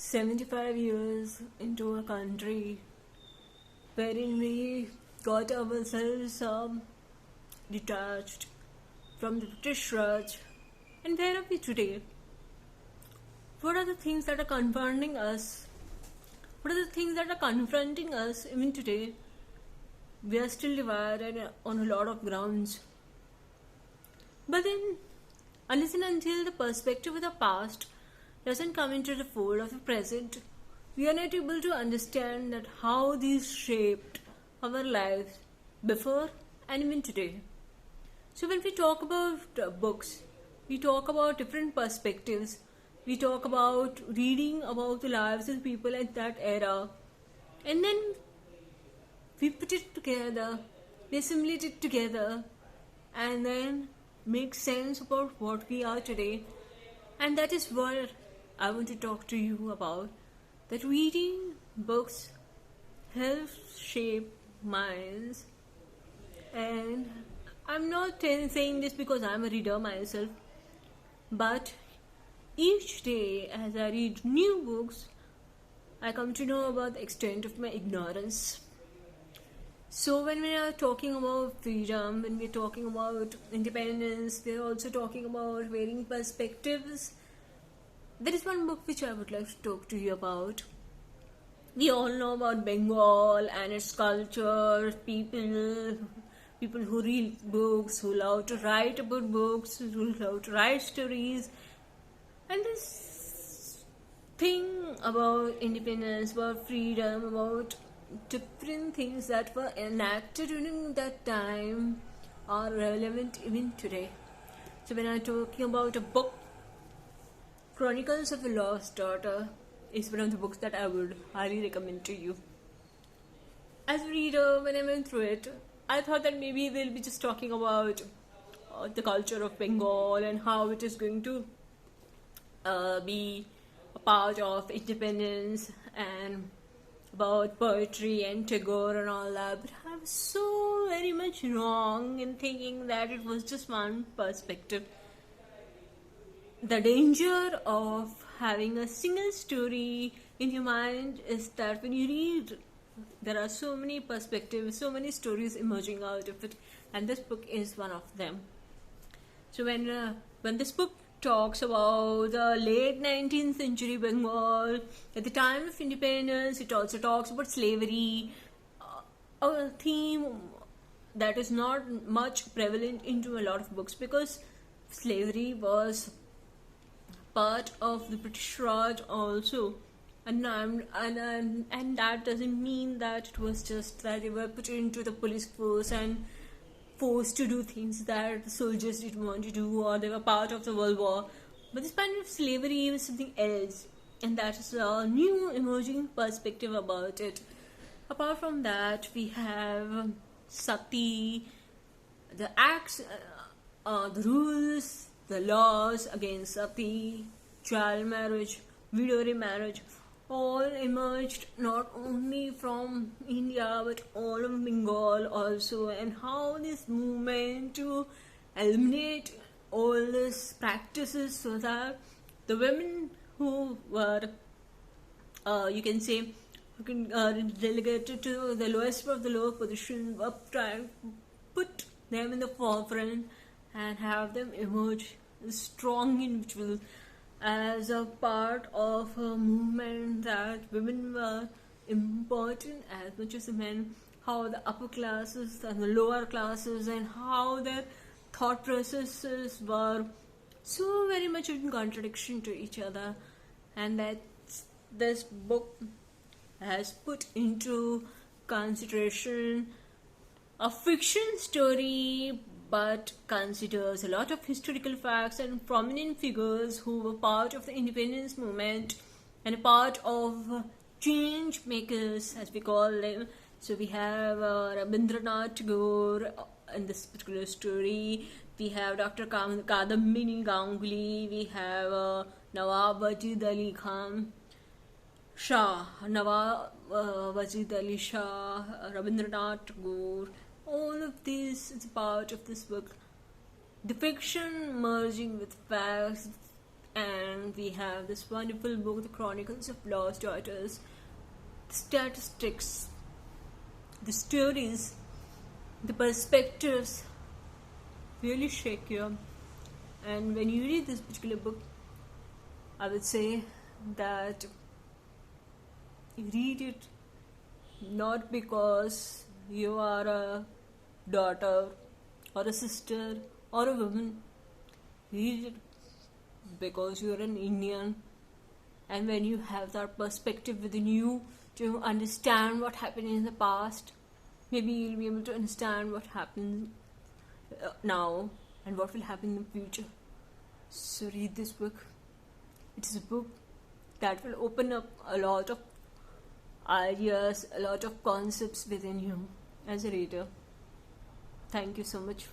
75 years into a country wherein we got ourselves detached from the British Raj. And where are we today? What are the things that are confronting us? What are the things that are confronting us even today? We are still divided on a lot of grounds. But then, unless and until the perspective of the past doesn't come into the fold of the present, we are not able to understand that how these shaped our lives before and even today. So when we talk about books, we talk about different perspectives. We talk about reading about the lives of people at that era, and then we put it together, we assimilate it together, and then make sense about what we are today. And that is what I want to talk to you about. That reading books helps shape minds. And I'm not saying this because I'm a reader myself, but each day as I read new books, I come to know about the extent of my ignorance. So when we are talking about freedom, when we're talking about independence, we're also talking about varying perspectives. There is one book which I would like to talk to you about. We all know about Bengal and its culture, people who read books, who love to write about books, who love to write stories. And this thing about independence, about freedom, about different things that were enacted during that time are relevant even today. So when I'm talking about a book, Chronicles of a Lost Daughter is one of the books that I would highly recommend to you. As a reader, when I went through it, I thought that maybe we'll be just talking about the culture of Bengal and how it is going to be a part of independence and about poetry and Tagore and all that, but I was so very much wrong in thinking that it was just one perspective. The danger of having a single story in your mind is that when you read, there are so many perspectives, so many stories emerging out of it, and this book is one of them. So when this book talks about the late 19th century Bengal, at the time of independence, it also talks about slavery, a theme that is not much prevalent into a lot of books because slavery was part of the British Raj also. And that doesn't mean that it was just that they were put into the police force and forced to do things that the soldiers didn't want to do, or they were part of the World War. But this kind of slavery was something else, and that is a new emerging perspective about it. Apart from that, we have sati, the acts, the rules, the laws against sati, child marriage, widow remarriage, all emerged not only from India but all of Bengal also, and how this movement to eliminate all these practices so that the women who were relegated to the lowest of the lower position were trying to put them in the forefront and have them emerge as strong individuals as a part of a movement that women were important as much as the men, how the upper classes and the lower classes and how their thought processes were so very much in contradiction to each other, and that this book has put into consideration a fiction story but considers a lot of historical facts and prominent figures who were part of the independence movement and a part of change makers, as we call them. So we have Rabindranath Tagore in this particular story. We have Dr. Kadambini Ganguly. We have Nawab Wajid Ali Khan Shah, Wajid Ali Shah, Rabindranath Tagore. All of this is a part of this book. The fiction merging with facts, and we have this wonderful book, The Chronicles of Lost Daughters. The statistics, the stories, the perspectives really shake you. And when you read this particular book, I would say that you read it not because you are a daughter or a sister or a woman. Read it because you're an Indian, and when you have that perspective within you to understand what happened in the past, maybe you'll be able to understand what happens now and what will happen in the future. So read this book. It is a book that will open up a lot of ideas, a lot of concepts within you as a reader. Thank you so much